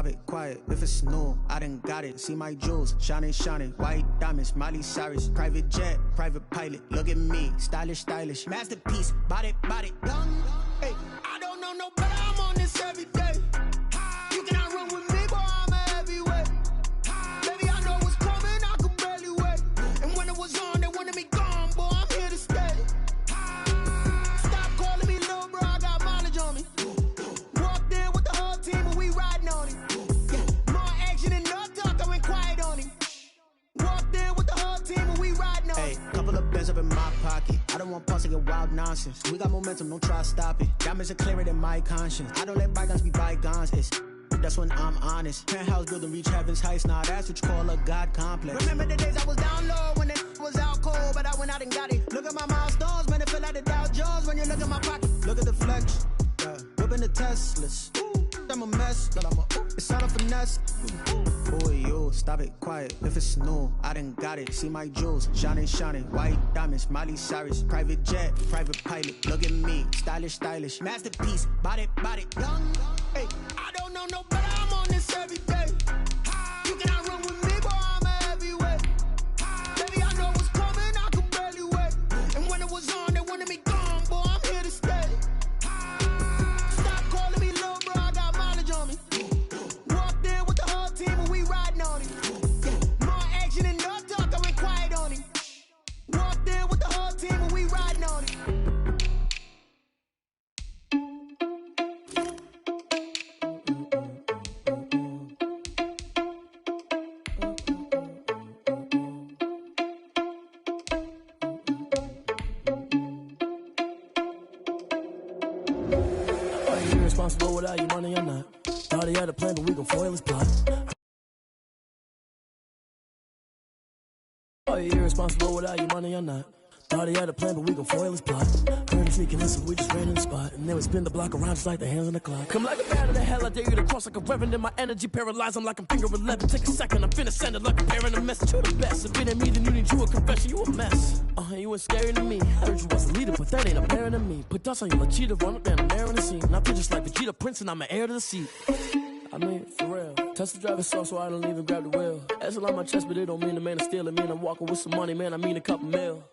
stop it, quiet. If it's new, I done got it. See my jewels, shining, shining. White diamonds, Miley Cyrus. Private jet, private pilot. Look at me, stylish, stylish. Masterpiece, body, body. Young, hey, I don't know no better. I'm on this every day. You cannot run with me, boy. I'm a heavyweight. Baby, I know what's coming. I could barely wait. And when it was on, they wanted me gone, boy. I'm here to stay. Stop calling me little bro. I got mileage on me. Walked in with the whole team and we riding on him. Yeah, more action and no talk. I went quiet on him. Walked in with the whole team and we riding on him. Hey, couple of bands up in my pocket. I don't want pulse to get wild nonsense. We got momentum, don't try to stop it. Diamonds are clearer than my conscience. I don't let bygones be bygones. That's when I'm honest. Penthouse building, reach heaven's heights. Now that's what you call a God complex. Remember the days I was down low when it was out cold, but I went out and got it. Look at my milestones, man, it feel like the Dow Jones when you look at my pocket. Look at the flex, yeah. Whipping the Teslas. I'm a mess, but it's all a finesse. Boy, you, stop it, quiet. If it's new, I done got it. See my jewels, shining, shining. White diamonds, Miley Cyrus. Private jet, private pilot. Look at me, stylish, stylish. Masterpiece, body, body. Young, hey, I don't know no better. I'm on this every day. You cannot run with me, boy. I'm a heavyweight. Baby, I know what's coming. I could barely wait. And when it was on, they wanted me gone, boy. I'm here to stay. Stop calling me little bro. I got mileage on me. Walked in with the whole team and we riding on him. Yeah, more action and no talk. I went quiet on him. Walked in with the whole team and we riding on him. Responsible without your money or not. Thought he had a plan, but we gon' foil his plot. Are you irresponsible without your money or not? Thought he had a plan, but we gon' foil his plot. Heard him sneaking in, so we just ran in the spot. And then we spin the block around just like the hands on the clock. Come like a bat of the hell, I dare you to cross like a reverend. In my energy paralyzed, I'm like I'm finger 11. Take a second, I'm finna send it like a parent a message. You the best, if it ain't me, then you need you a confession. You a mess. You ain't scary to me. Heard you was a leader, but that ain't apparent to me. Put dust on you like cheetah, run up down the air in the scene. I feel just like Vegeta Prince, and I'm an heir to the seat. I mean, for real. Touch the driver's soft, so I don't even grab the wheel. S on my chest, but it don't mean the man is stealing. Mean I'm walking with some money, man. I mean a couple mil.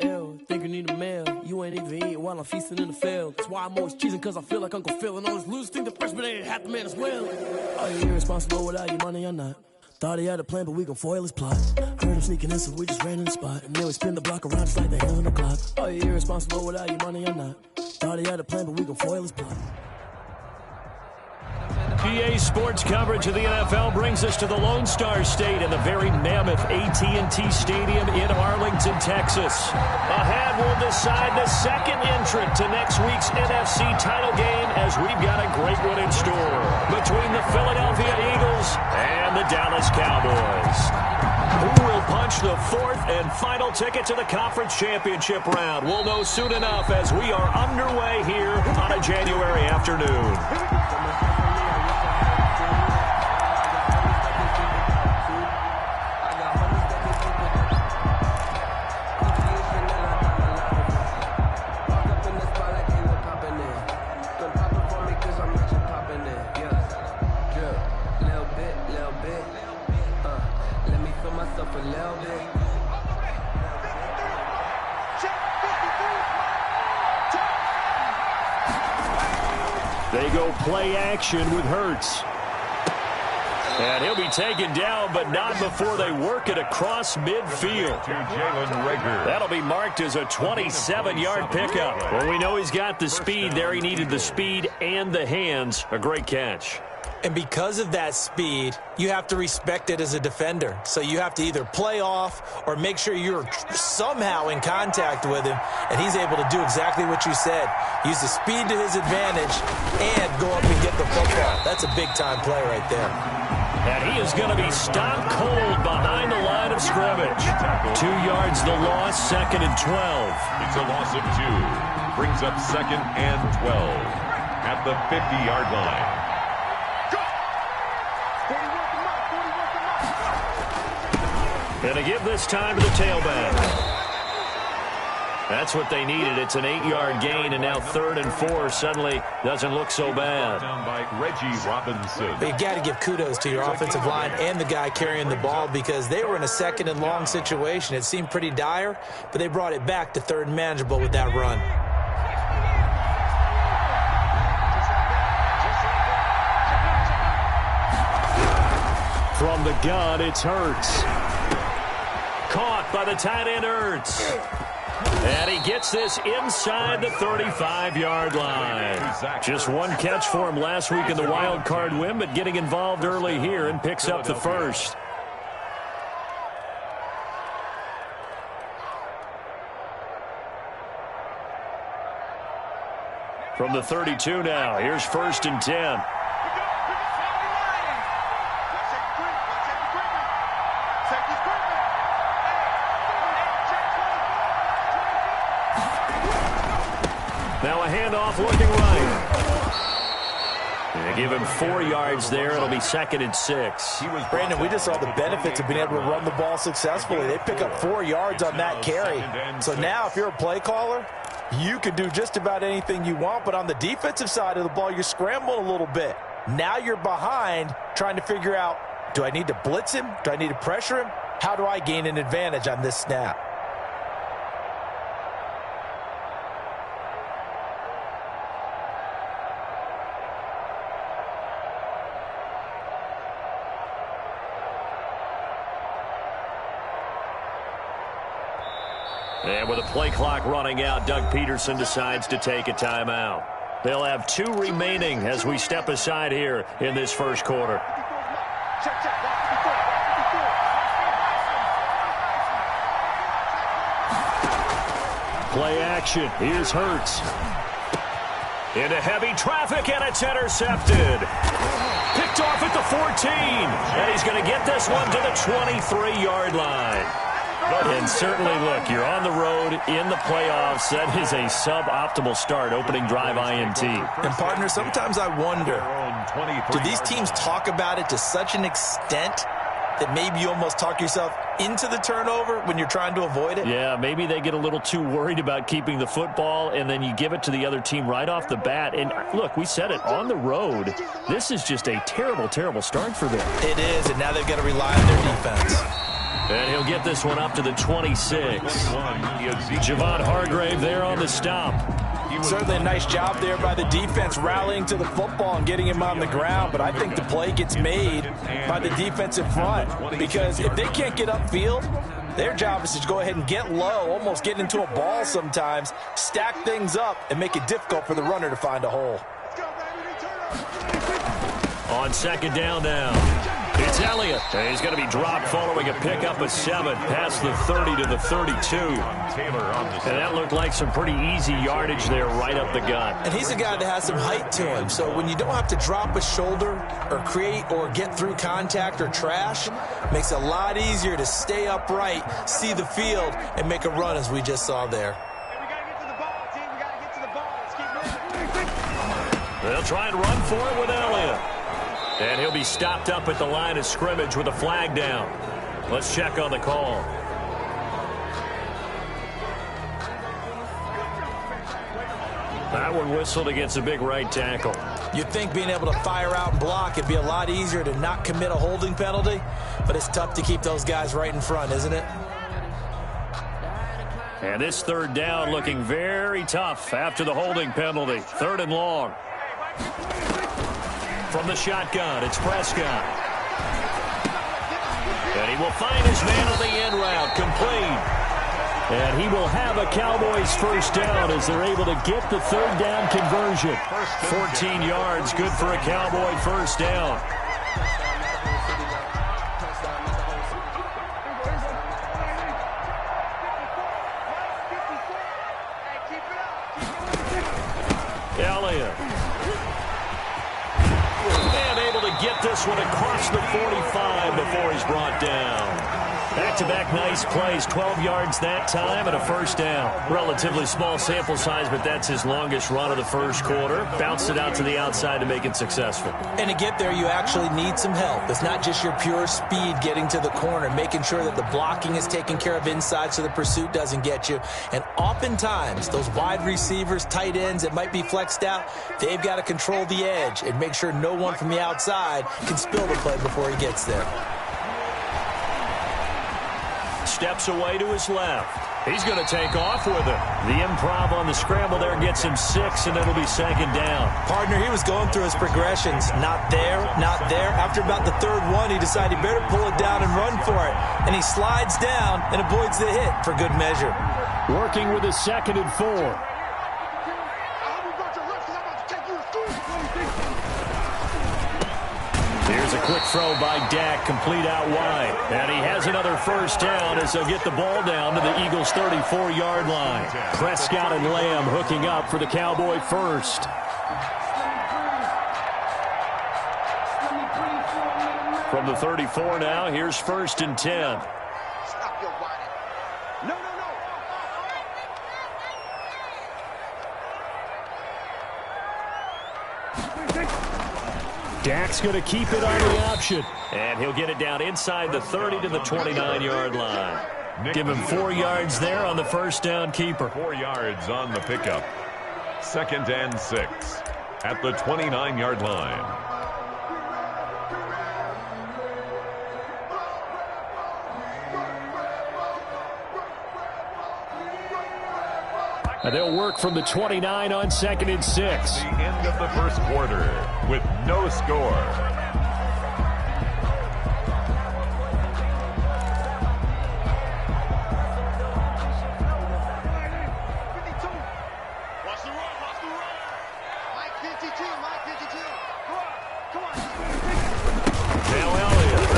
Ew, think you need a meal. You ain't even eating while I'm feasting in the field. That's why I'm always cheesing, cause I feel like Uncle Phil. And all this loose think the freshman ain't half the man as well. Are you irresponsible without your money or not? Thought he had a plan, but we gon' foil his plot. Heard him sneaking in, so we just ran in the spot. And then we spin the block around just like the hands on the clock. Are you irresponsible without your money or not? Thought he had a plan, but we gon' foil his plot. PA Sports coverage of the NFL brings us to the Lone Star State in the very mammoth AT&T Stadium in Arlington, Texas. Ahead, we'll decide the second entrant to next week's NFC title game as we've got a great one in store between the Philadelphia Eagles and the Dallas Cowboys. Who will punch the fourth and final ticket to the conference championship round? We'll know soon enough as we are underway here on a January afternoon. They go play action with Hurts. And he'll be taken down, but not before they work it across midfield. That'll be marked as a 27-yard pickup. Well, we know he's got the speed there. He needed the speed and the hands. A great catch. And because of that speed, you have to respect it as a defender. So you have to either play off or make sure you're somehow in contact with him. And he's able to do exactly what you said. Use the speed to his advantage and go up and get the football. That's a big-time play right there. And he is going to be stopped cold behind the line of scrimmage. 2 yards the loss, 2nd and 12. It's a loss of 2. Brings up 2nd and 12 at the 50-yard line. And to give this time to the tailback. That's what they needed. It's an 8-yard gain, and now 3rd and 4 suddenly doesn't look so bad. Down by Reggie Robinson. But you got to give kudos to your offensive line and the guy carrying the ball because they were in a 2nd and long situation. It seemed pretty dire, but they brought it back to 3rd and manageable with that run. From the gun, it's Hurts. Caught by the tight end, Hurts. And he gets this inside the 35-yard line. Just one catch for him last week in the wild card win, but getting involved early here and picks up the first. From the 32 now, here's 1st and 10. Now a handoff looking right. They give him 4 yards there. It'll be 2nd and 6. Brandon, we just saw the benefits of being able to run the ball successfully. They pick up 4 yards on that carry. So now if you're a play caller, you can do just about anything you want. But on the defensive side of the ball, you're scrambling a little bit. Now you're behind trying to figure out, do I need to blitz him? Do I need to pressure him? How do I gain an advantage on this snap? And with a play clock running out, Doug Peterson decides to take a timeout. They'll have 2 remaining as we step aside here in this first quarter. Play action. Here's Hurts. Into heavy traffic, and it's intercepted. Picked off at the 14. And he's going to get this one to the 23-yard line. And certainly, look, you're on the road in the playoffs. That is a suboptimal start, opening drive INT. And, partner, sometimes I wonder, do these teams talk about it to such an extent that maybe you almost talk yourself into the turnover when you're trying to avoid it? Yeah, maybe they get a little too worried about keeping the football, and then you give it to the other team right off the bat. And, look, we said it, on the road, this is just a terrible, terrible start for them. It is, and now they've got to rely on their defense. And he'll get this one up to the 26. Javon Hargrave there on the stop. Certainly a nice job there by the defense rallying to the football and getting him on the ground, but I think the play gets made by the defensive front because if they can't get upfield, their job is to go ahead and get low, almost get into a ball sometimes, stack things up, and make it difficult for the runner to find a hole. On 2nd down now. It's Elliott. He's going to be dropped following a pickup of 7 past the 30 to the 32. And that looked like some pretty easy yardage there right up the gut. And he's a guy that has some height to him. So when you don't have to drop a shoulder or create or get through contact or trash, makes it a lot easier to stay upright, see the field, and make a run as we just saw there. They'll try and run for it with Elliott. And he'll be stopped up at the line of scrimmage with a flag down. Let's check on the call. That one whistled against a big right tackle. You'd think being able to fire out and block it'd be a lot easier to not commit a holding penalty, but it's tough to keep those guys right in front, isn't it? And this 3rd down looking very tough after the holding penalty. 3rd and long. From the shotgun, it's Prescott. And he will find his man on the end route, complete. And he will have a Cowboys first down as they're able to get the 3rd down conversion. 14 yards, good for a Cowboy first down. Elliott. And able to get this one across the 45 before he's brought down. Back-to-back nice plays, 12 yards that time and a first down. Relatively small sample size, but that's his longest run of the first quarter. Bounced it out to the outside to make it successful. And to get there, you actually need some help. It's not just your pure speed getting to the corner, making sure that the blocking is taken care of inside so the pursuit doesn't get you. And oftentimes, those wide receivers, tight ends that might be flexed out, they've got to control the edge and make sure no one from the outside can spill the play before he gets there. Steps away to his left. He's going to take off with it. The improv on the scramble there gets him 6, and it'll be second down. Partner, he was going through his progressions. Not there, not there. After about the third one, he decided he better pull it down and run for it. And he slides down and avoids the hit for good measure. Working with his 2nd and 4. Here's a quick throw by Dak, complete out wide. And he has another first down as they'll get the ball down to the Eagles' 34-yard line. Prescott and Lamb hooking up for the Cowboy first. From the 34 now, here's 1st and 10. Stop your whining. No. Dak's going to keep it on the option. And he'll get it down inside the 30 to the 29-yard line. Give him 4 yards there on the first down keeper. 4 yards on the pickup. 2nd and 6 at the 29-yard line. And they'll work from the 29 on 2nd and 6. The end of the first quarter with no score. Watch the run. Mike 52. Come on. Now Elliott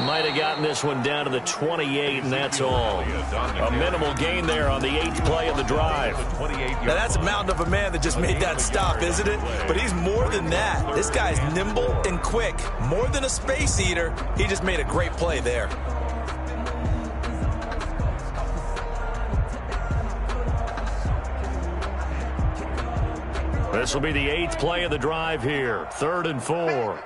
might have gotten this one down to the 28, and that's all. A minimal gain there on the 8th play of the drive. Now that's a mountain of a man that just made that stop, isn't it? But he's more than that. This guy's nimble and quick. More than a space eater. He just made a great play there. This will be the 8th play of the drive here. 3rd and 4.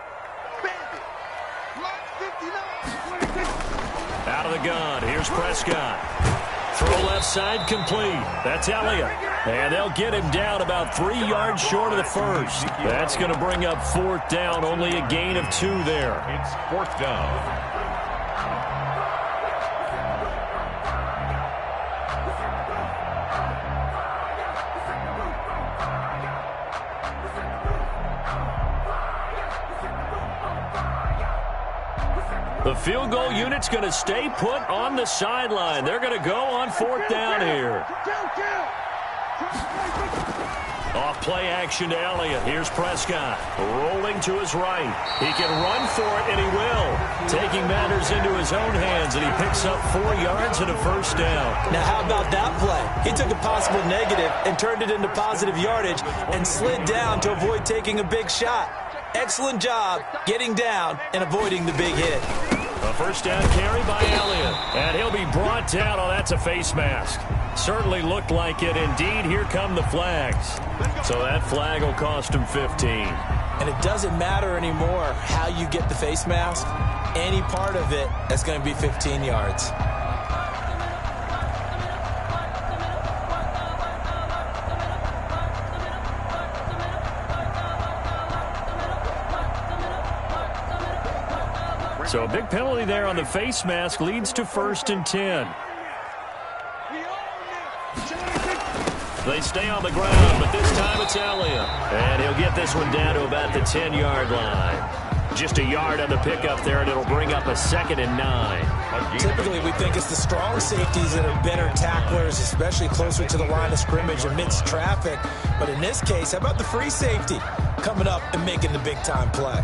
Out of the gun. Here's Prescott. Throw left side complete. That's Elliott. And they'll get him down about 3 yards short of the first. That's going to bring up 4th down. Only a gain of 2 there. It's 4th down. The field goal unit's going to stay put on the sideline. They're going to go on 4th down here. Off play action to Elliott. Here's Prescott. Rolling to his right. He can run for it, and he will. Taking matters into his own hands, and he picks up 4 yards and a first down. Now, how about that play? He took a possible negative and turned it into positive yardage and slid down to avoid taking a big shot. Excellent job getting down and avoiding the big hit. A first down carry by Elliott. And he'll be brought down. Oh, that's a face mask. Certainly looked like it. Indeed, here come the flags. So that flag will cost him 15. And it doesn't matter anymore how you get the face mask. Any part of it is going to be 15 yards. So a big penalty there on the face mask leads to 1st and 10. They stay on the ground, but this time it's Elliott. And he'll get this one down to about the 10-yard line. Just a yard on the pickup there, and it'll bring up a 2nd and 9. Typically, we think it's the strong safeties that are better tacklers, especially closer to the line of scrimmage amidst traffic. But in this case, how about the free safety coming up and making the big-time play?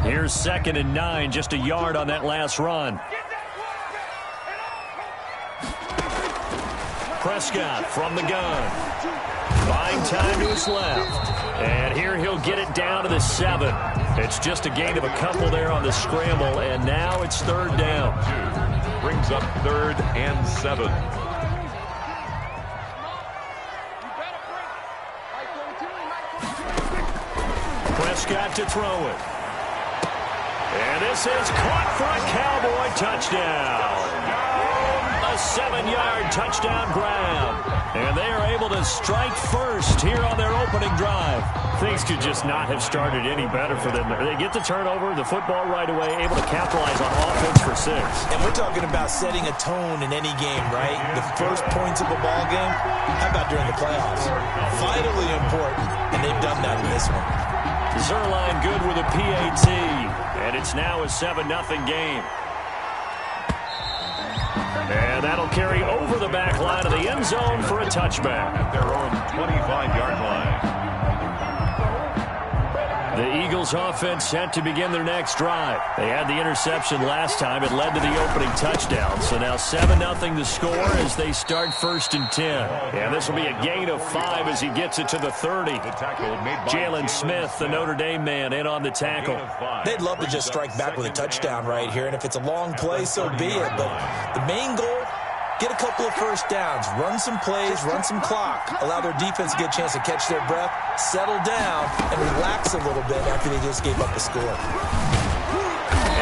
Here's 2nd and 9, just a yard on that last run. Prescott from the gun. Buying time to his left. And here he'll get it down to the 7. It's just a gain of a couple there on the scramble, and now it's third down. Brings up 3rd and 7. Prescott to throw it. And this is caught for a Cowboy touchdown. A 7-yard touchdown grab. And they are able to strike first here on their opening drive. Things could just not have started any better for them. They get the turnover, the football right away, able to capitalize on offense for 6. And we're talking about setting a tone in any game, right? The first points of a ball game. How about during the playoffs? Vitally important, and they've done that in this one. Zerline good with a PAT, and it's now a 7-0 game. And that'll carry over the back line of the end zone for a touchback. At their own 25-yard line. The Eagles offense set to begin their next drive. They had the interception last time. It led to the opening touchdown. So now 7-0 the score as they start 1st and 10. And this will be a gain of 5 as he gets it to the 30. Jalen Smith, the Notre Dame man, in on the tackle. They'd love to just strike back with a touchdown right here. And if it's a long play, so be it. But the main goal, get a couple of first downs, run some plays, run some clock, allow their defense to get a chance to catch their breath, settle down, and relax a little bit after they just gave up a score.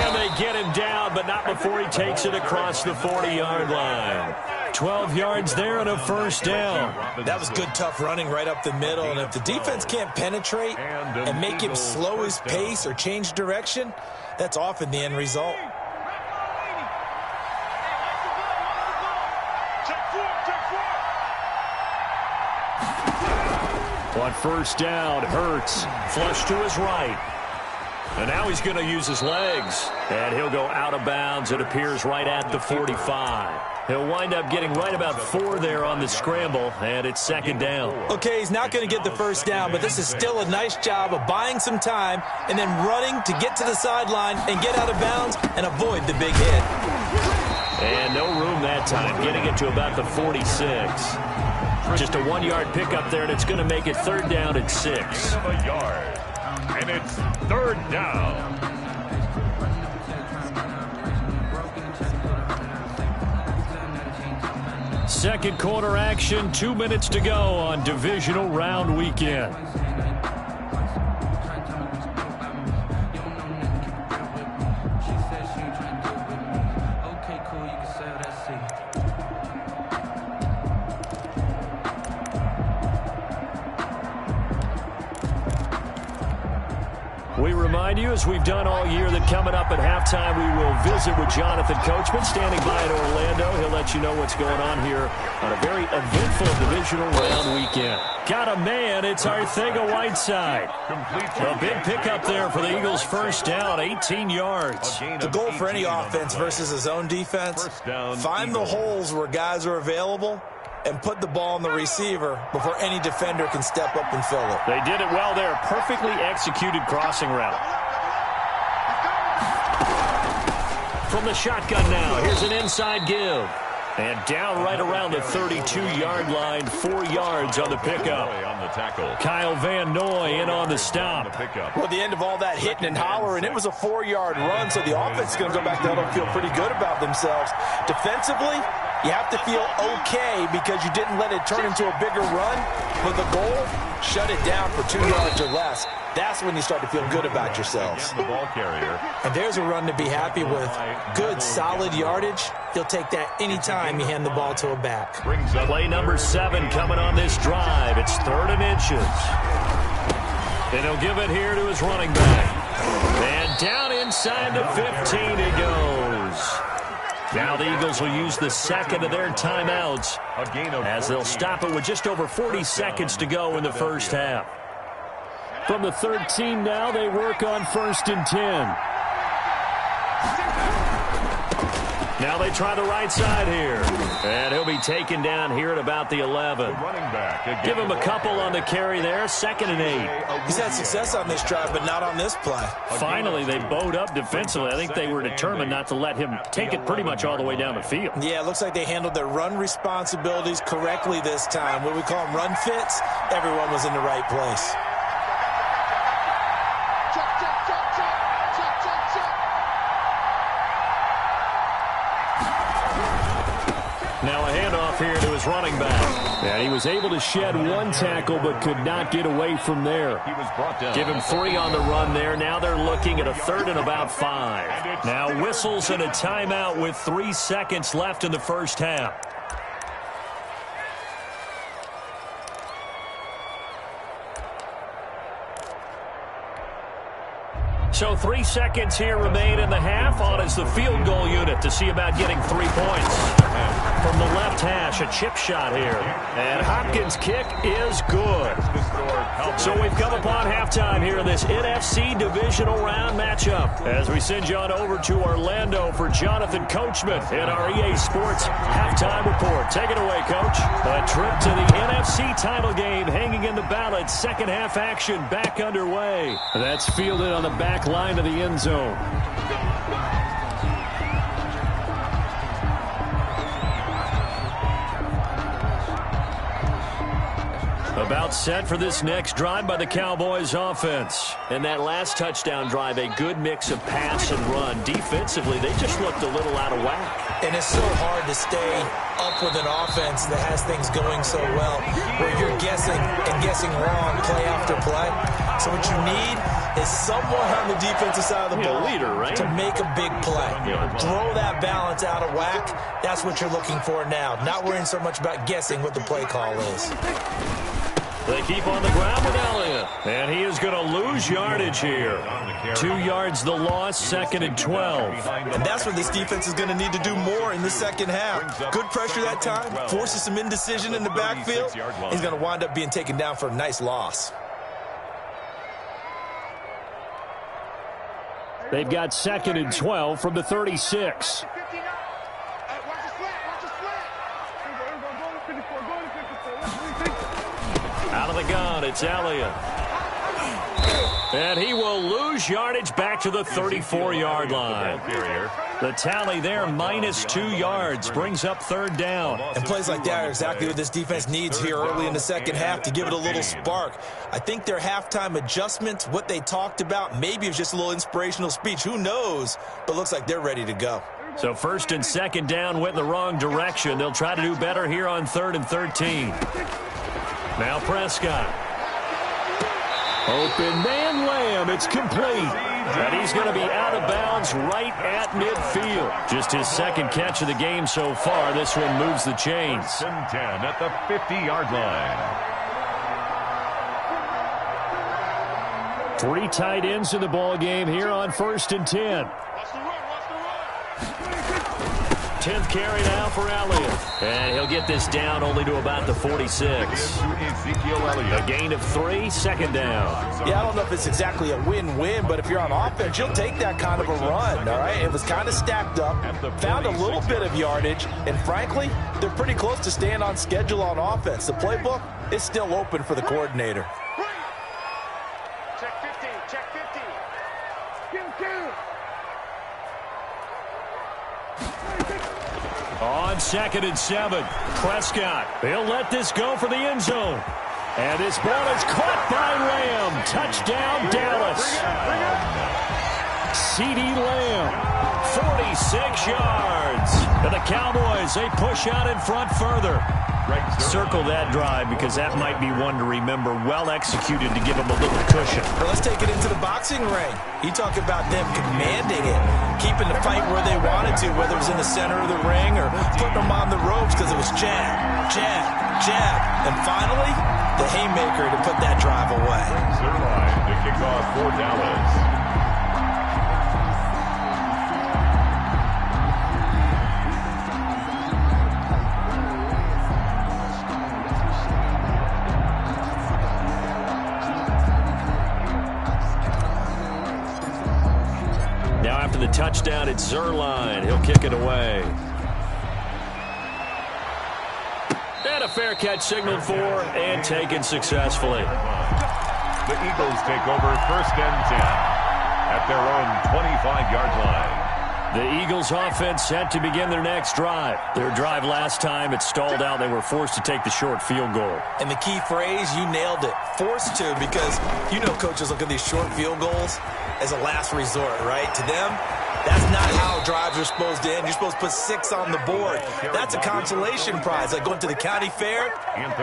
And they get him down, but not before he takes it across the 40-yard line. 12 yards there and a first down. That was good, tough running right up the middle. And if the defense can't penetrate and make him slow his pace or change direction, that's often the end result. On first down, Hurts flush to his right. And now he's going to use his legs. And he'll go out of bounds, it appears, right at the 45. He'll wind up getting right about 4 there on the scramble, and it's 2nd down. Okay, he's not going to get the first down, but this is still a nice job of buying some time and then running to get to the sideline and get out of bounds and avoid the big hit. And no room that time, getting it to about the 46. Just a 1-yard pickup there, and it's going to make it 3rd down at 6. A yard. And it's 3rd down. Second quarter action, 2 minutes to go on divisional round weekend. We remind you, as we've done all year, that coming up at halftime, we will visit with Jonathan Coachman, standing by in Orlando. He'll let you know what's going on here on a very eventful divisional round weekend. Got a man, it's Arcega-Whiteside. A big pickup there for the Eagles' first down, 18 yards. The goal for any offense versus a zone defense, find the holes where guys are available and put the ball on the receiver before any defender can step up and fill it. They did it well there. Perfectly executed crossing route. From the shotgun now, here's an inside give. And down right around the 32-yard line, 4 yards on the pickup. Kyle Van Noy in on the stop. Well, the end of all that hitting and hollering, it was a 4-yard run, so the offense is going to go back there and feel pretty good about themselves. Defensively, you have to feel okay because you didn't let it turn into a bigger run. But the goal, shut it down for 2 yards or less. That's when you start to feel good about yourselves. The ball carrier. And there's a run to be happy with. Good, solid yardage. You'll take that anytime you hand the ball to a back. Play number 7 coming on this drive. It's 3rd and inches. And he'll give it here to his running back. And down inside the 15 he goes. Now the Eagles will use the second of their timeouts as they'll stop it with just over 40 seconds to go in the first half. From the 13 now, they work on 1st and 10. Now they try the right side here. And he'll be taken down here at about the 11. Give him a couple on the carry there. 2nd and 8. He's had success on this drive, but not on this play. Finally, they bowed up defensively. I think they were determined not to let him take it pretty much all the way down the field. Yeah, it looks like they handled their run responsibilities correctly this time. What we call them run fits, everyone was in the right place. Now a handoff here to his running back. And he was able to shed one tackle but could not get away from there. He was brought down. Give him 3 on the run there. Now they're looking at a 3rd and about 5. Now whistles and a timeout with 3 seconds left in the first half. So 3 seconds here remain in the half. On is the field goal unit to see about getting 3 points. From the left hash, a chip shot here. And Hopkins' kick is good. So we've come upon halftime here in this NFC divisional round matchup. As we send you on over to Orlando for Jonathan Coachman in our EA Sports halftime report. Take it away, Coach. A trip to the NFC title game hanging in the balance. Second half action back underway. That's fielded on the back line of the end zone. About set for this next drive by the Cowboys offense. And that last touchdown drive, a good mix of pass and run. Defensively, they just looked a little out of whack. And it's so hard to stay up with an offense that has things going so well, where you're guessing and guessing wrong play after play. So what you need is someone on the defensive side of the ball leader, right? to make a big play. Throw that balance out of whack. That's what you're looking for now. Not worrying so much about guessing what the play call is. They keep on the ground with Elliott. And he is going to lose yardage here. 2 yards the loss, 2nd and 12. And that's what this defense is going to need to do more in the second half. Good pressure that time, forces some indecision in the backfield. He's going to wind up being taken down for a nice loss. They've got 2nd and 12 from the 36. Out of the gun, it's Elliott. And he will lose yardage back to the 34-yard line. The tally there, minus 2 yards, brings up 3rd down. And plays like that are exactly what this defense needs here early in the second half to give it a little spark. I think their halftime adjustments, what they talked about, maybe it was just a little inspirational speech. Who knows? But looks like they're ready to go. So 1st and 2nd down went the wrong direction. They'll try to do better here on 3rd and 13. Now Prescott. Open man Lamb. It's complete. And he's going to be out of bounds right at midfield. Just his 2nd catch of the game so far. This one moves the chains. 10 at the 50-yard line. 3 tight ends in the ball game here on 1st and 10. 10th carry now for Elliott. And he'll get this down only to about the 46. A gain of 3, 2nd down. Yeah, I don't know if it's exactly a win-win, but if you're on offense, you'll take that kind of a run, all right? It was kind of stacked up, found a little bit of yardage, and frankly, they're pretty close to staying on schedule on offense. The playbook is still open for the coordinator. Check 50, check 50. Give him 2. On 2nd and 7, Prescott. He'll let this go for the end zone. And this ball is caught by Lamb. Touchdown, Dallas. CeeDee Lamb, 46 yards. And the Cowboys, they push out in front further. Circle that drive because that might be one to remember. Well executed to give them a little cushion. Well, let's take it into the boxing ring. You talk about them commanding it, keeping the fight where they wanted to, whether it was in the center of the ring or putting them on the ropes because it was jab, jab, jab. And finally, the haymaker to put that drive away. Zerline to kick off for Dallas. The touchdown at Zerline. He'll kick it away. And a fair catch signaled for and taken successfully. The Eagles take over 1st and 10 at their own 25-yard line. The Eagles offense set to begin their next drive. Their drive last time, it stalled out. They were forced to take the short field goal. And the key phrase, you nailed it. Forced to, because you know coaches look at these short field goals as a last resort, right? To them, That's not how drives are supposed to end. You're supposed to put 6 on the board. That's a consolation prize, like going to the county fair.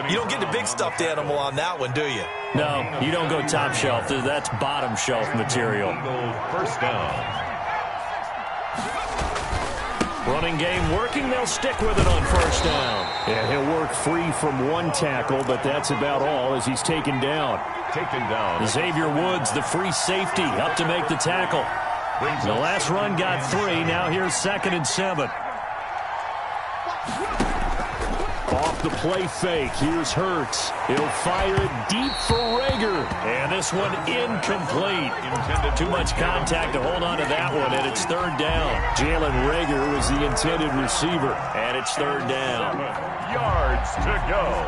You don't get the big stuffed animal on that one, do you? No, you don't go top shelf. That's bottom shelf material. First down. Running game working. They'll stick with it on first down. Yeah, he'll work free from one tackle, but that's about all as he's taken down. Xavier Woods, the free safety, up to make the tackle. The last run got 3. Now here's 2nd and 7. Off the play fake. Here's Hurts. He'll fire it deep for Rager. And this one incomplete. Too much contact to hold on to that one, and it's 3rd down. Jalen Rager was the intended receiver, and it's 3rd down. Yards to go.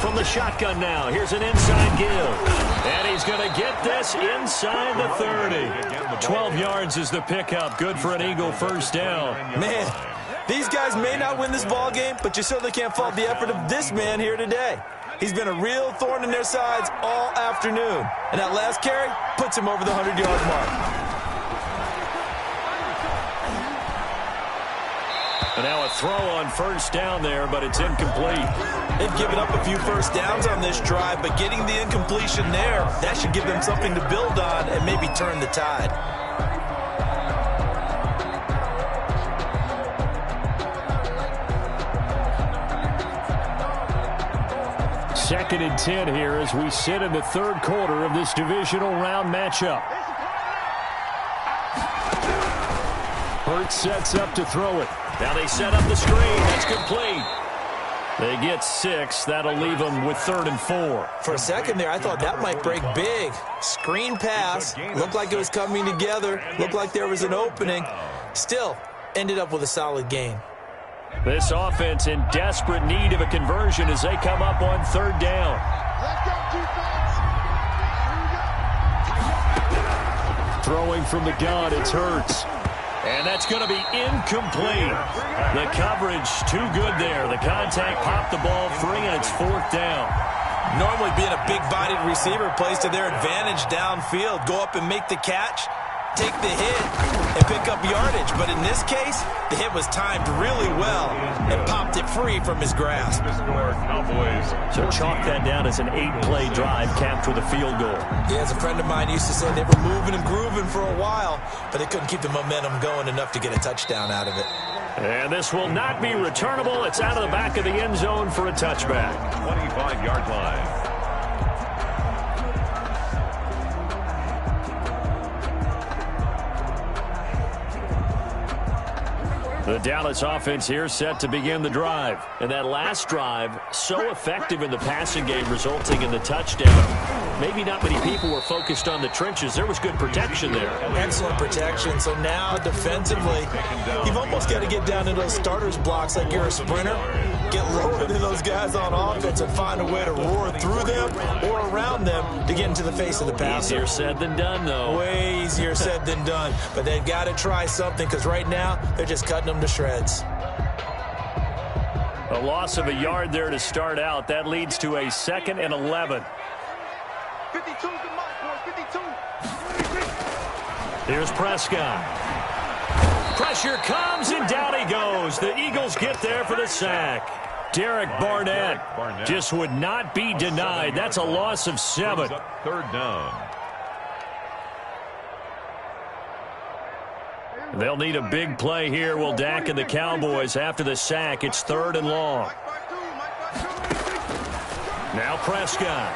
From the shotgun now, here's an inside give. And he's going to get this inside the 30. 12 yards is the pickup. Good for an Eagle first down. Man, these guys may not win this ball game, but you certainly can't fault the effort of this man here today. He's been a real thorn in their sides all afternoon. And that last carry puts him over the 100-yard mark. And now a throw on first down there, but it's incomplete. They've given up a few first downs on this drive, but getting the incompletion there, that should give them something to build on and maybe turn the tide. Second and 10 here as we sit in the 3rd quarter of this divisional round matchup. Hurts sets up to throw it. Now they set up the screen. That's complete. They get 6. That'll leave them with 3rd and 4. For a second there, I thought that might break big. Screen pass. Looked like it was coming together. Looked like there was an opening. Still, ended up with a solid gain. This offense in desperate need of a conversion as they come up on 3rd down. Throwing from the gun, it's Hurts. And that's going to be incomplete. The coverage too good there. The contact popped the ball free, and it's 4th down. Normally being a big-bodied receiver plays to their advantage downfield. Go up and make the catch, take the hit, and pick up yardage. But in this case, the hit was timed really well and popped it free from his grasp. So chalk that down as an 8-play drive capped with a field goal. Yeah, as a friend of mine used to say, they were moving and grooving for a while, but they couldn't keep the momentum going enough to get a touchdown out of it. And this will not be returnable. It's out of the back of the end zone for a touchback. 25-yard line. The Dallas offense here set to begin the drive. And that last drive, so effective in the passing game, resulting in the touchdown. Maybe not many people were focused on the trenches. There was good protection there. Excellent protection. So now, defensively, you've almost got to get down to those starters blocks like you're a sprinter. Get lower than those guys on offense and find a way to roar through them or around them to get into the face of the passer. Easier said than done, though. Way easier said than done. But they've got to try something because right now, they're just cutting them to shreds. A loss of a yard there to start out. That leads to a 2nd and 11. 52's the mark, boys. 52. Here's Prescott. Pressure comes, and down he goes. The Eagles get there for the sack. Derek Barnett just would not be denied. That's a loss of 7. 3rd down. They'll need a big play here. Will Dak and the Cowboys after the sack. It's 3rd and long. Now Prescott.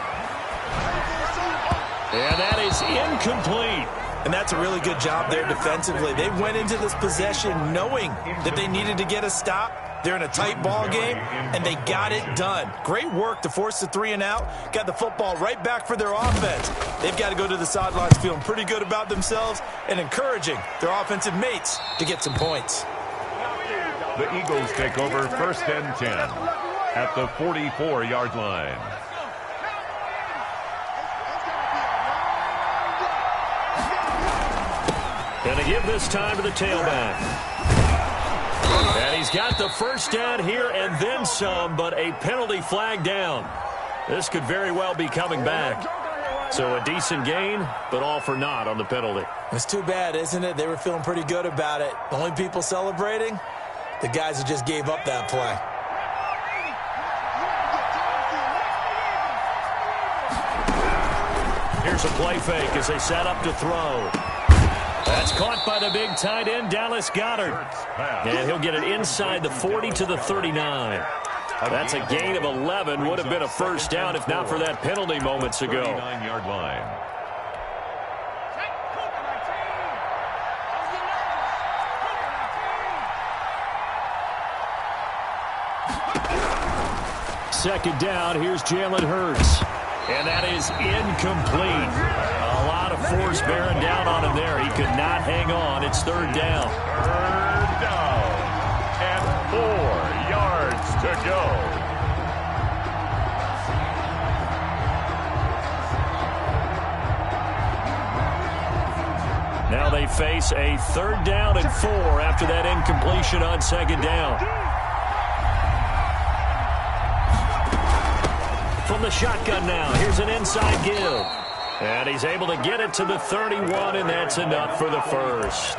And that is incomplete. And that's a really good job there defensively. They went into this possession knowing that they needed to get a stop. They're in a tight ball game, and they got it done. Great work to force the 3 and out. Got the football right back for their offense. They've got to go to the sidelines feeling pretty good about themselves and encouraging their offensive mates to get some points. The Eagles take over 1st and 10 at the 44-yard line. Gonna give this time to the tailback. And he's got the first down here and then some, but a penalty flag down. This could very well be coming back. So a decent gain, but all for naught on the penalty. It's too bad, isn't it? They were feeling pretty good about it. The only people celebrating, the guys who just gave up that play. Here's a play fake as they set up to throw. That's caught by the big tight end, Dallas Goedert. And he'll get it inside the 40 to the 39. That's a gain of 11. Would have been a first down if not for that penalty moments ago. 39-yard line. Second down, here's Jalen Hurts. And that is incomplete. A lot of force bearing down on him there. He could not hang on. It's third down. Third down. And 4 yards to go. Now they face a third down and 4 after that incompletion on second down. From the shotgun now, here's an inside give. And he's able to get it to the 31, and that's enough for the first.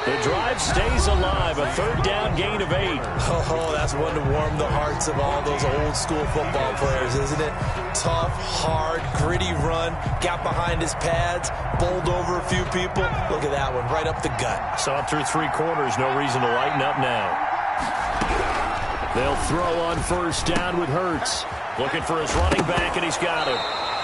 The drive stays alive, a third down gain of 8. Oh, that's one to warm the hearts of all those old school football players, isn't it? Tough, hard, gritty run, got behind his pads, bowled over a few people. Look at that one, right up the gut. Saw it through 3 quarters, no reason to lighten up now. They'll throw on first down with Hurts. Looking for his running back, and he's got it.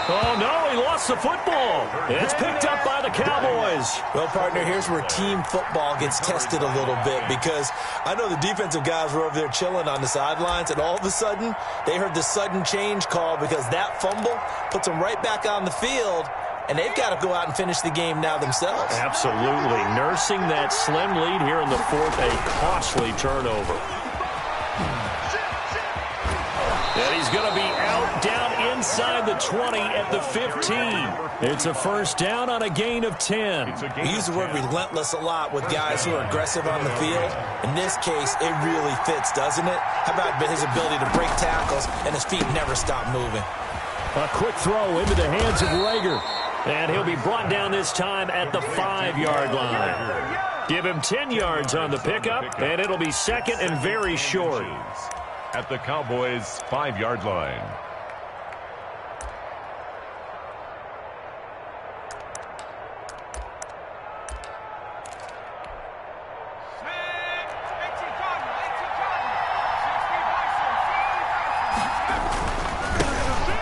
Oh, no, he lost the football. It's picked up by the Cowboys. Well, partner, here's where team football gets tested a little bit, because I know the defensive guys were over there chilling on the sidelines, and all of a sudden, they heard the sudden change call because that fumble puts them right back on the field, and they've got to go out and finish the game now themselves. Absolutely. Nursing that slim lead here in the fourth, a costly turnover. And he's going to be out down inside the 20 at the 15. It's a first down on a gain of 10. We use the word relentless a lot with guys who are aggressive on the field. In this case, it really fits, doesn't it? How about his ability to break tackles and his feet never stop moving? A quick throw into the hands of Rager. And he'll be brought down this time at the 5-yard line. Give him 10 yards on the pickup, and it'll be second and very short. At the Cowboys' 5-yard line.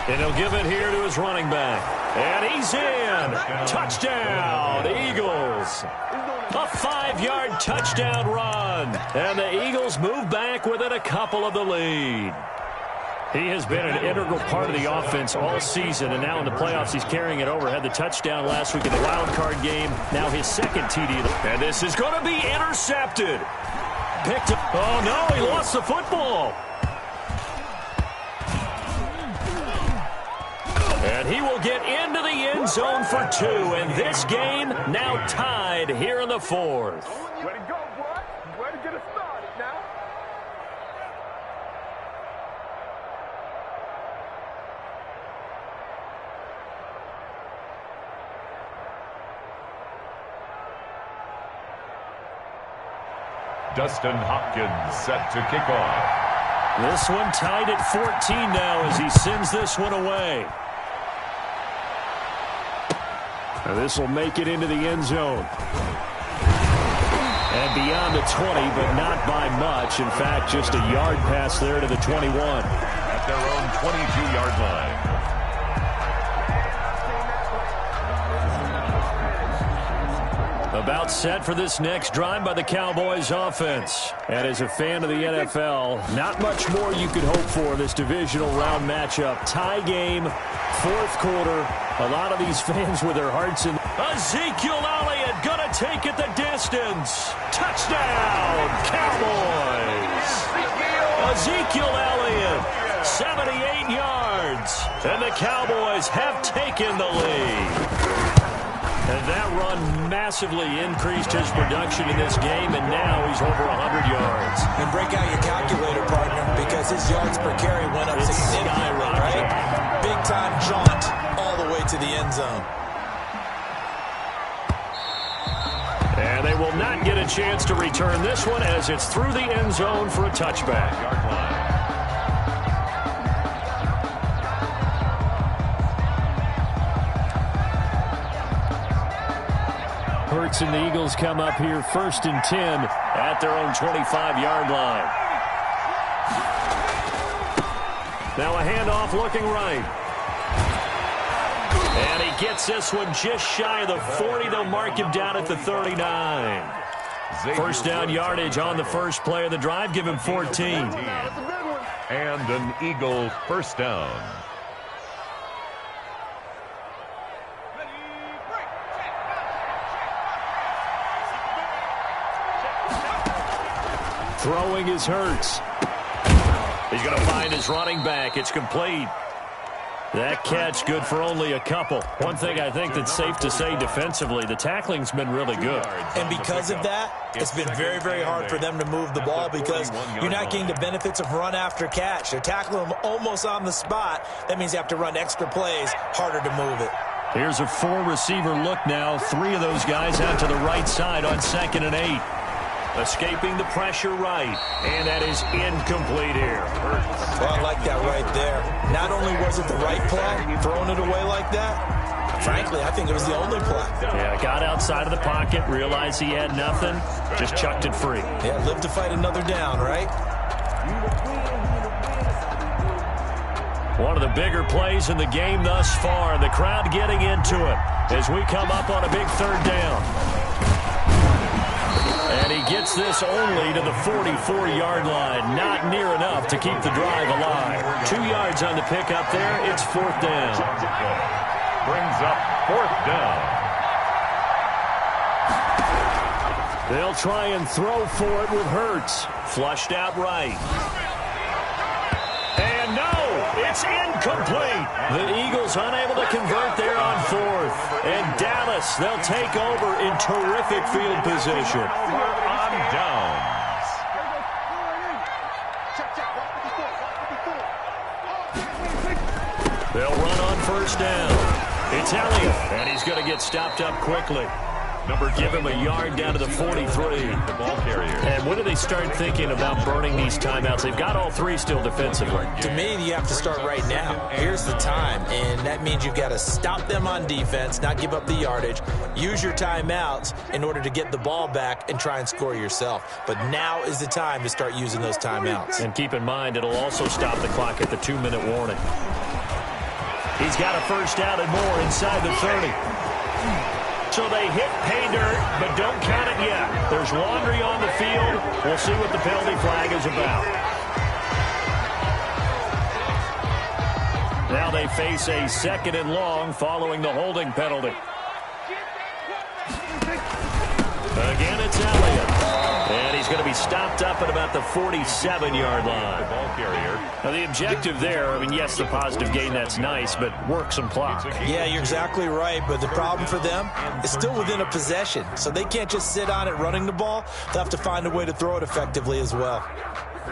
And he'll give it here to his running back. And he's in. Touchdown, Eagles. A 5-yard touchdown run. And the Eagles move back within a couple of the lead. He has been an integral part of the offense all season, and now in the playoffs he's carrying it over. Had the touchdown last week in the wild card game. Now his second TD. And this is going to be intercepted. Picked up. Oh, no, he lost the football. And he will get into the end zone for 2. And this game now tied here in the 4th. Way to go, boy. Way to get it started now. Dustin Hopkins set to kick off. This one tied at 14 now as he sends this one away. Now this will make it into the end zone. And beyond the 20, but not by much. In fact, just a yard pass there to the 21. At their own 22-yard line. About set for this next drive by the Cowboys offense. And as a fan of the NFL, not much more you could hope for in this divisional round matchup. Tie game, 4th quarter. A lot of these fans with their hearts in. Ezekiel Elliott gonna take it the distance. Touchdown, Cowboys. Ezekiel Elliott, 78 yards. And the Cowboys have taken the lead. And that run massively increased his production in this game, and now he's over 100 yards. And break out your calculator, partner, because because his yards per carry went up significantly, right? Big-time jaunt all the way to the end zone. And they will not get a chance to return this one as it's through the end zone for a touchback. Hurts and the Eagles come up here 1st and 10 at their own 25-yard line. Now a handoff looking right. And he gets this one just shy of the 40. They'll mark him down at the 39. First down yardage on the first play of the drive. Give him 14. And an Eagle first down. Throwing is Hurts. He's going to find his running back. It's complete. That catch good for only a couple. One thing I think that's safe to say defensively, the tackling's been really good. And because of that, it's been very, very hard for them to move the ball because you're not getting the benefits of run after catch. They're tackling them almost on the spot. That means you have to run extra plays, harder to move it. Here's a 4-receiver look now. 3 of those guys out to the right side on 2nd and 8. Escaping the pressure right, and that is incomplete here. Well, I like that right there. Not only was it the right play, throwing it away like that, frankly, I think it was the only play. Yeah, got outside of the pocket, realized he had nothing, just chucked it free. Yeah, live to fight another down, right? One of the bigger plays in the game thus far, and the crowd getting into it as we come up on a big 3rd down. And he gets this only to the 44-yard line. Not near enough to keep the drive alive. 2 yards on the pickup there. It's 4th down. Brings up 4th down. They'll try and throw for it with Hurts. Flushed out right. And no, it's incomplete. The Eagles unable to convert there on 4th. And Dallas, they'll take over in terrific field position. On downs. They'll run on 1st down. It's Elliott, and he's going to get stopped up quickly. Give him a yard down to the 43. The ball carrier. And when do they start thinking about burning these timeouts? They've got all 3 still defensively. To me, you have to start right now. Here's the time, and that means you've got to stop them on defense, not give up the yardage, use your timeouts in order to get the ball back and try and score yourself. But now is the time to start using those timeouts. And keep in mind, it'll also stop the clock at the 2-minute warning. He's got a 1st down and more inside the 30. So they hit pay dirt, but don't count it yet. There's laundry on the field. We'll see what the penalty flag is about. Now they face a 2nd and long following the holding penalty. Again, it's Elliott. And he's going to be stopped up at about the 47-yard line. The ball carrier. Now, the objective there, I mean, yes, the positive gain, that's nice, but work some clock. Yeah, you're exactly right, but the problem for them is still within a possession, so they can't just sit on it running the ball. They'll have to find a way to throw it effectively as well.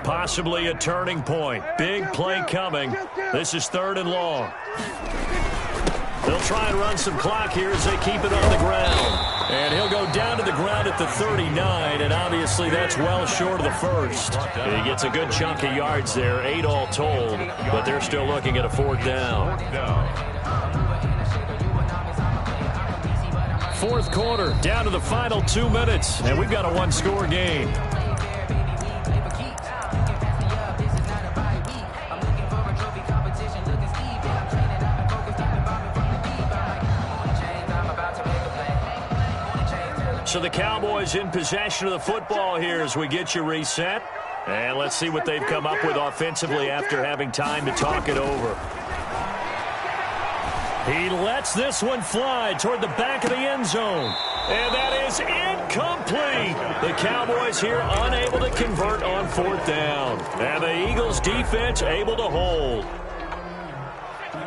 Possibly a turning point. Big play coming. This is 3rd and long. They'll try and run some clock here as they keep it on the ground. And he'll go down to the ground at the 39, and obviously that's well short of the 1st. He gets a good chunk of yards there, 8 all told, but they're still looking at a 4th down. 4th quarter, down to the final 2 minutes, and we've got a 1-score game. So the Cowboys in possession of the football here as we get you reset. And let's see what they've come up with offensively after having time to talk it over. He lets this one fly toward the back of the end zone. And that is incomplete. The Cowboys here unable to convert on 4th down. And the Eagles defense able to hold.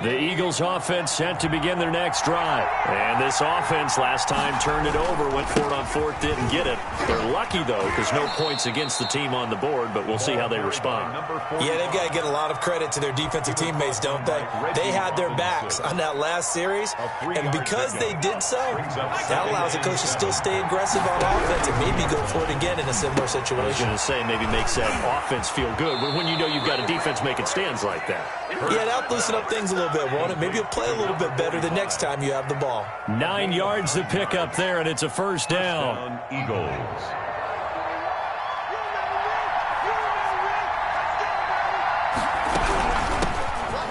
The Eagles offense set to begin their next drive. And this offense last time turned it over, went for it on fourth, didn't get it. They're lucky, though, because no points against the team on the board, but we'll see how they respond. Yeah, they've got to get a lot of credit to their defensive teammates, don't they? They had their backs on that last series, and because they did so, that allows the coach to still stay aggressive on offense and maybe go for it again in a similar situation. I was going to say maybe makes that offense feel good, but when you know you've got a defense making stands like that. Yeah, that'll loosen up things a little bit, won't it? Maybe you'll play a little bit better the next time you have the ball. 9 yards to pick up there, and it's a first down. Eagles.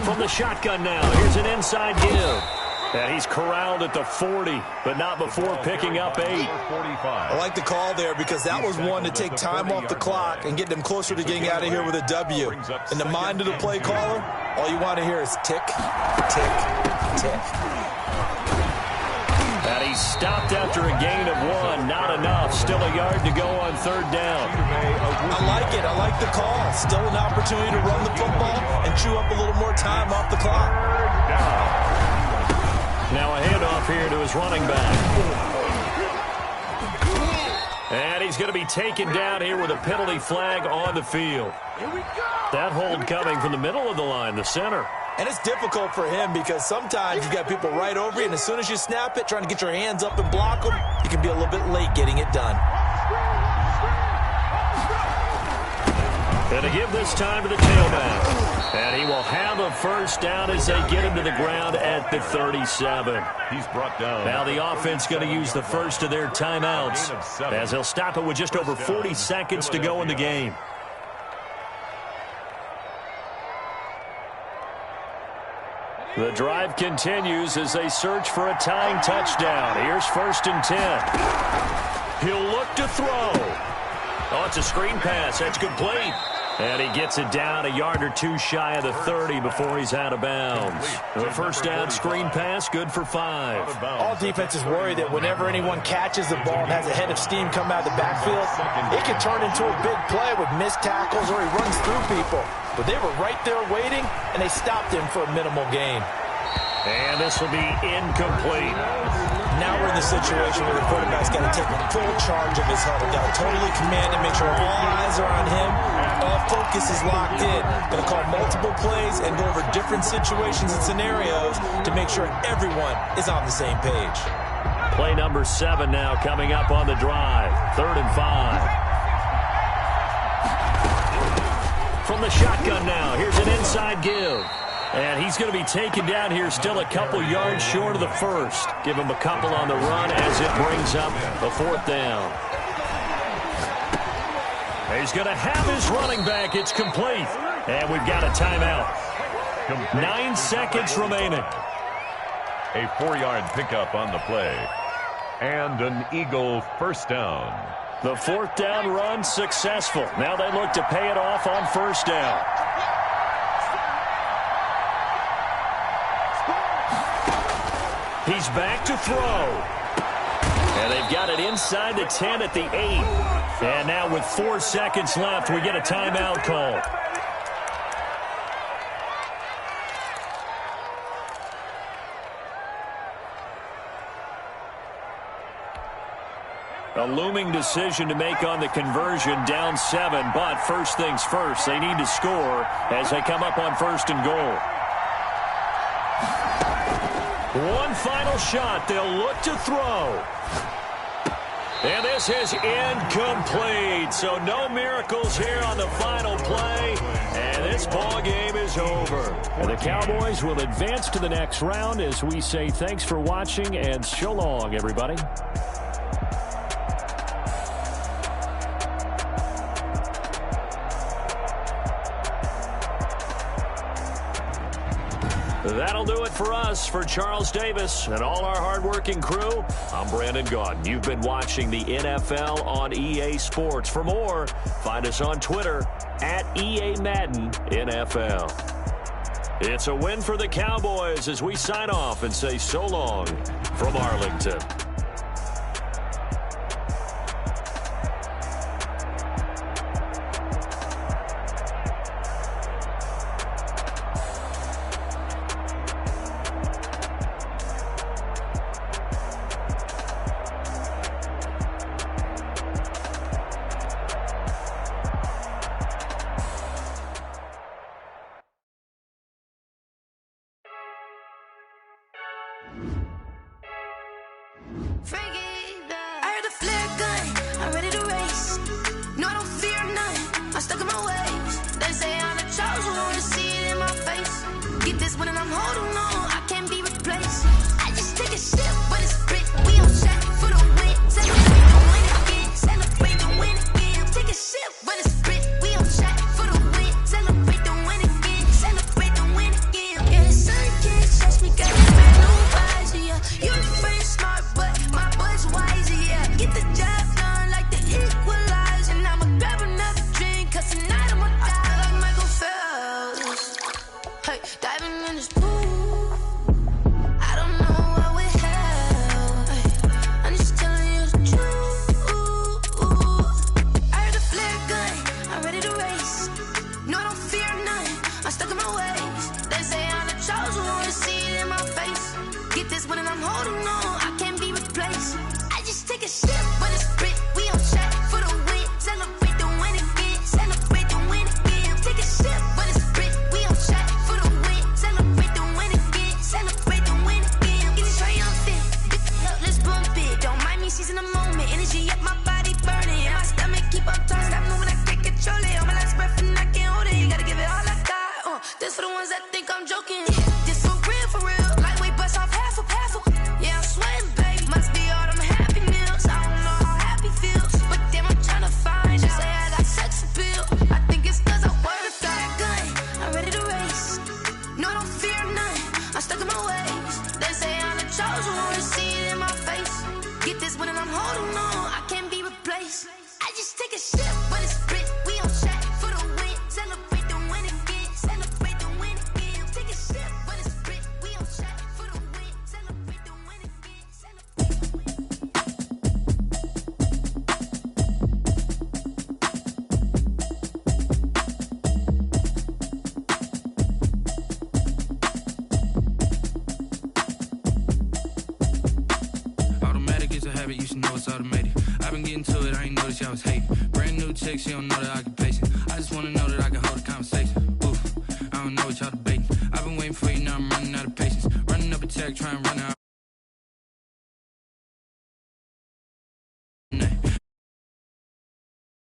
From the shotgun now, here's an inside give. And he's corralled at the 40, but not before picking up 8. I like the call there because that was one to take time off the clock and get them closer to getting out of here with a W. In the mind of the play caller, all you want to hear is tick, tick, tick. And he's stopped after a gain of 1. Not enough. Still a yard to go on third down. I like it. I like the call. Still an opportunity to run the football and chew up a little more time off the clock. Now a handoff here to his running back. And he's going to be taken down here with a penalty flag on the field. That hold coming from the middle of the line, the center. And it's difficult for him because sometimes you got people right over you, and as soon as you snap it, trying to get your hands up and block them, you can be a little bit late getting it done. And to give this time to the tailback. And he will have a first down as they get him to the ground at the 37. He's brought down. Now the offense going to use the first of their timeouts as they'll stop it with just over 40 seconds to go in the game. The drive continues as they search for a tying touchdown. Here's 1st and 10. He'll look to throw. Oh, it's a screen pass. That's complete. And he gets it down a yard or 2 shy of the 30 before he's out of bounds. The first down screen pass, good for 5. All defenses worry that whenever anyone catches the ball and has a head of steam come out of the backfield, it can turn into a big play with missed tackles or he runs through people. But they were right there waiting, and they stopped him for a minimal gain. And this will be incomplete. Now we're in the situation where the quarterback's got to take full charge of his huddle. Got to totally command and make sure all eyes are on him. All focus is locked in. Going to call multiple plays and go over different situations and scenarios to make sure everyone is on the same page. Play number 7 now coming up on the drive. 3rd and 5. From the shotgun now, here's an inside give. And he's going to be taken down here still a couple yards short of the first. Give him a couple on the run as it brings up a 4th down. He's going to have his running back. It's complete. And we've got a timeout. 9 seconds remaining. A 4-yard pickup on the play. And an Eagle first down. The 4th down run successful. Now they look to pay it off on 1st down. He's back to throw. And they've got it inside the 10 at the 8. And now with 4 seconds left, we get a timeout call. A looming decision to make on the conversion, down 7. But first things first, they need to score as they come up on 1st and goal. One final shot. They'll look to throw. And this is incomplete. So no miracles here on the final play. And this ball game is over. And the Cowboys will advance to the next round as we say thanks for watching and so long, everybody. That'll do it for us. For Charles Davis and all our hardworking crew, I'm Brandon Gaudin. You've been watching the NFL on EA Sports. For more, find us on Twitter at EA Madden NFL. It's a win for the Cowboys as we sign off and say so long from Arlington. I'm stuck in my ways. They say I'm the chosen one, to see it in my face. Get this one and I'm holding on, I can't be replaced. I just take a sip, but it's split. We on track for the win. Celebrate the win again. Celebrate the win again. Take a sip, but it's split. We on track for the win. Celebrate the win again. Celebrate the win again. Yeah, the sun can't touch me, got a brand new visor, yeah. You're pretty smart, but my boy's wiser, yeah. Get the job done like the equalizer. And I'ma grab another drink, cause tonight I'ma die like Michael Phelps. Hey, diving in this pool, I don't know what we have. Hey, I'm just telling you the truth. I heard the flare gun, I'm ready to race. No, I don't fear none, I'm stuck in my ways. They say I'm the chosen one, to see it in my face. Get this one and I'm holding on, I can't be replaced. I just take a sip, but it's split. We on track for the win. Celebrate the win again. Celebrate the win again. Take a sip, but it's split. We on track for the win. Celebrate the win again. Celebrate the win again. Get this triumphant. Let's bump it. Don't mind me, she's in the moment. Energy up, my body burning. And my stomach keep up turning. Stop moving, I can't control it. On my last breath and I can't hold it. You gotta give it all I got. This for the ones that think I'm joking. This for real. Lightweight bust off half a. Yeah, I'm sweating, baby. Must be all them happy meals. I don't know how happy feels, but damn, I'm trying to find out. Say I got sex appeal. I think it's cause I work out. Gun, I'm ready to race. No, I don't fear none. I'm stuck in my ways. They say I'm the chosen one, to see it in my face. Get this one and I'm holding on, I can't be replaced. I just take a sip, but it's split. We on track for the win. Celebrate the win again. Celebrate the win again. Take a sip, but it's split. We on track for the win. Celebrate the win again. Celebrate the win. Automatic is a habit, you should know it's automated. I've been getting to it, I ain't noticed y'all was hating. Brand new chick, she don't know the occupation. I just wanna know that I can hold a conversation. Oof, I don't know what y'all debating. I've been waiting for you, now I'm running out of patience. Running up a check, trying to run out.